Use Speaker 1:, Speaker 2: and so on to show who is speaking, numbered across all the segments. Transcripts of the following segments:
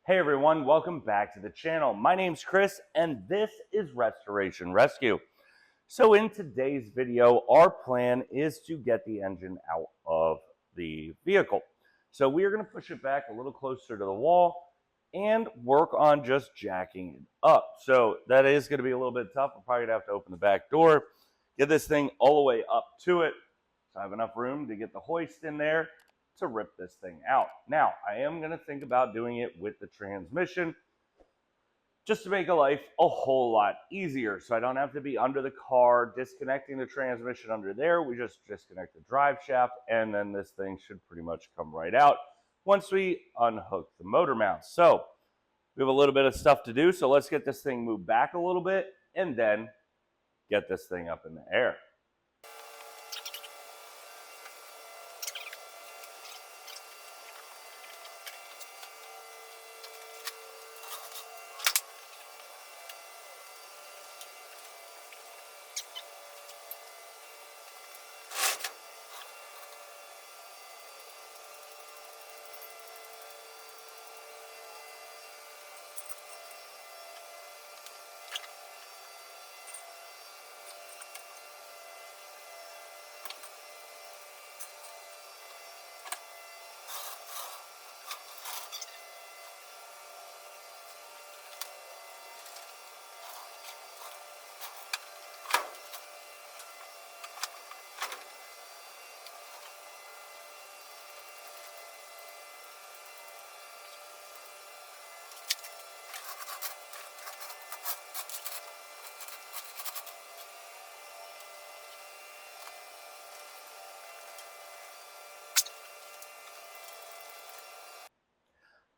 Speaker 1: Hey everyone, welcome back to the channel. My name's Chris and this is Restoration Rescue. So in today's video, our plan is to get the engine out of the vehicle. So we are going to push it back a little closer to the wall and work on just jacking it up. So that is going to be a little bit tough. We're probably going to have to open the back door, get this thing all the way up to it. So I have enough room to get the hoist in there to rip this thing out. Now, I am going to think about doing it with the transmission just to make life a whole lot easier. So I don't have to be under the car, disconnecting the transmission under there. We just disconnect the drive shaft, and then this thing should pretty much come right out once we unhook the motor mounts. So we have a little bit of stuff to do. So let's get this thing moved back a little bit and then get this thing up in the air.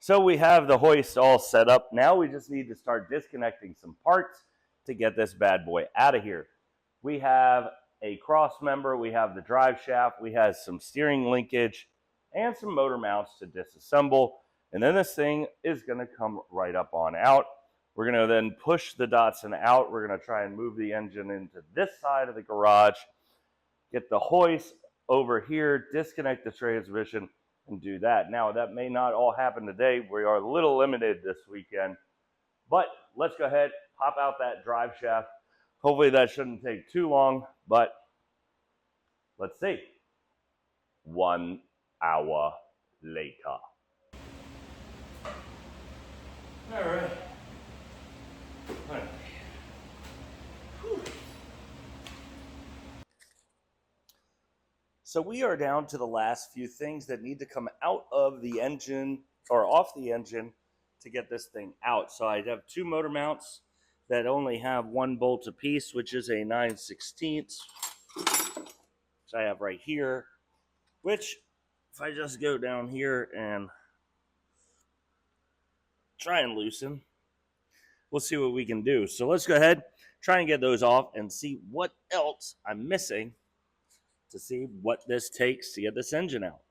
Speaker 1: So we have the hoist all set up. Now we just need to start disconnecting some parts to get this bad boy out of here. We have a cross member, we have the drive shaft, we have some steering linkage, and some motor mounts to disassemble. And then this thing is going to come right up on out. We're going to then push the Datsun out. We're going to try and move the engine into this side of the garage, get the hoist over here, disconnect the transmission, and do that. Now, that may not all happen today. We are a little limited this weekend, but let's go ahead, pop out that drive shaft. Hopefully that shouldn't take too long, but let's see. 1 hour later. All right. So we are down to the last few things that need to come out of the engine or off the engine to get this thing out. So I have two motor mounts that only have one bolt apiece, which is a 9/16, which I have right here, which if I just go down here and try and loosen, we'll see what we can do. So let's go ahead, try and get those off and see what else I'm missing to see what this takes to get this engine out.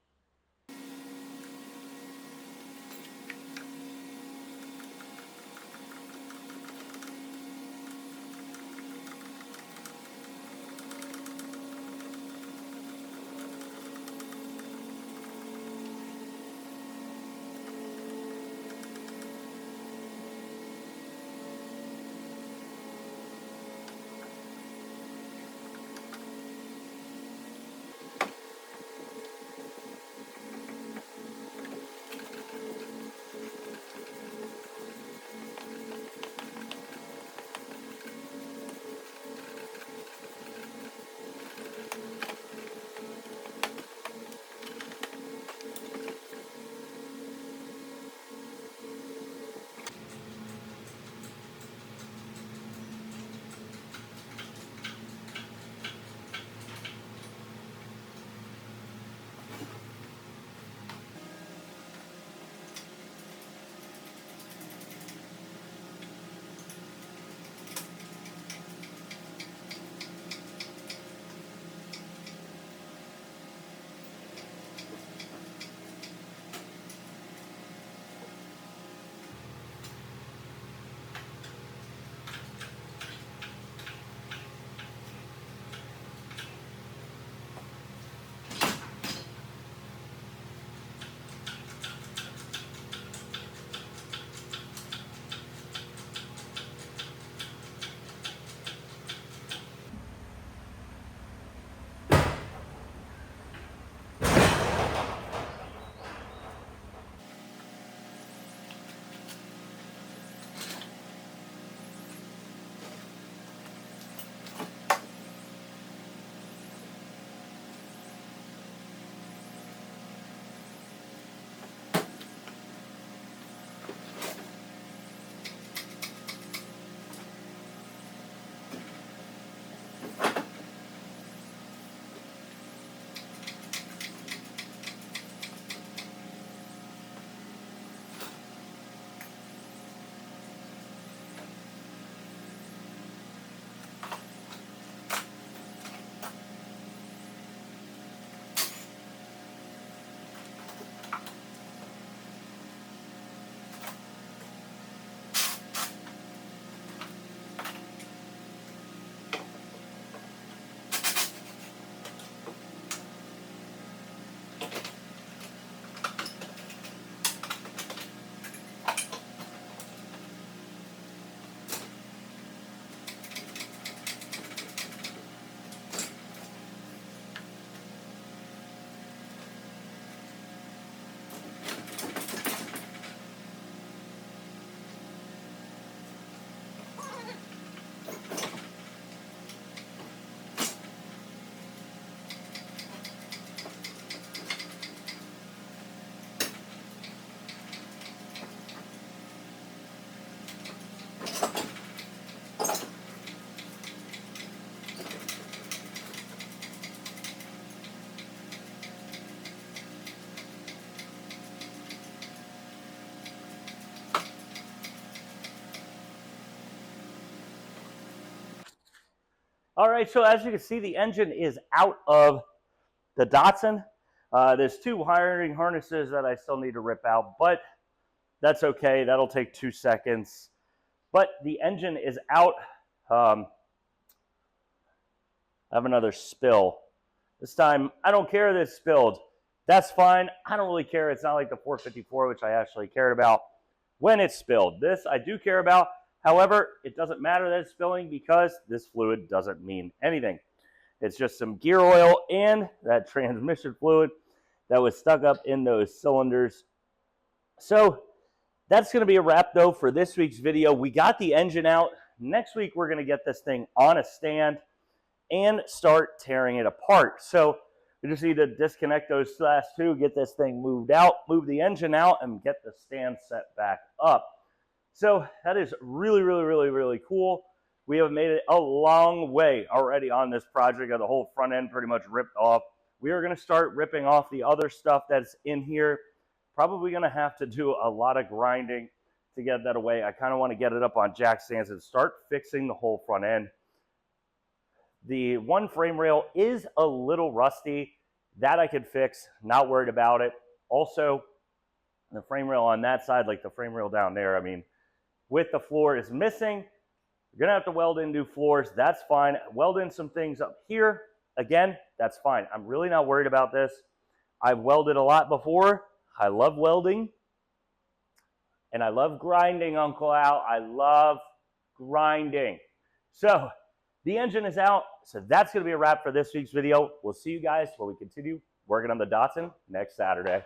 Speaker 1: All right, so as you can see, the engine is out of the Datsun. There's 2 wiring harnesses that I still need to rip out, but that's okay. That'll take 2 seconds. But the engine is out. I have another spill. This time, I don't care that it's spilled. That's fine. I don't really care. It's not like the 454, which I actually cared about when it's spilled. This I do care about. However, it doesn't matter that it's spilling because this fluid doesn't mean anything. It's just some gear oil and that transmission fluid that was stuck up in those cylinders. So that's going to be a wrap, though, for this week's video. We got the engine out. Next week, we're going to get this thing on a stand and start tearing it apart. So we just need to disconnect those last 2, get this thing moved out, move the engine out, and get the stand set back up. So that is really, really, really, really cool. We have made it a long way already on this project. Got the whole front end pretty much ripped off. We are going to start ripping off the other stuff that's in here. Probably going to have to do a lot of grinding to get that away. I kind of want to get it up on jack stands and start fixing the whole front end. The one frame rail is a little rusty. That I could fix, not worried about it. Also, the frame rail on that side, like the frame rail down there, I mean, with the floor is missing. You're going to have to weld in new floors. That's fine. Weld in some things up here. Again, that's fine. I'm really not worried about this. I've welded a lot before. I love welding. And I love grinding, Uncle Al. I love grinding. So the engine is out. So that's going to be a wrap for this week's video. We'll see you guys when we continue working on the Datsun next Saturday.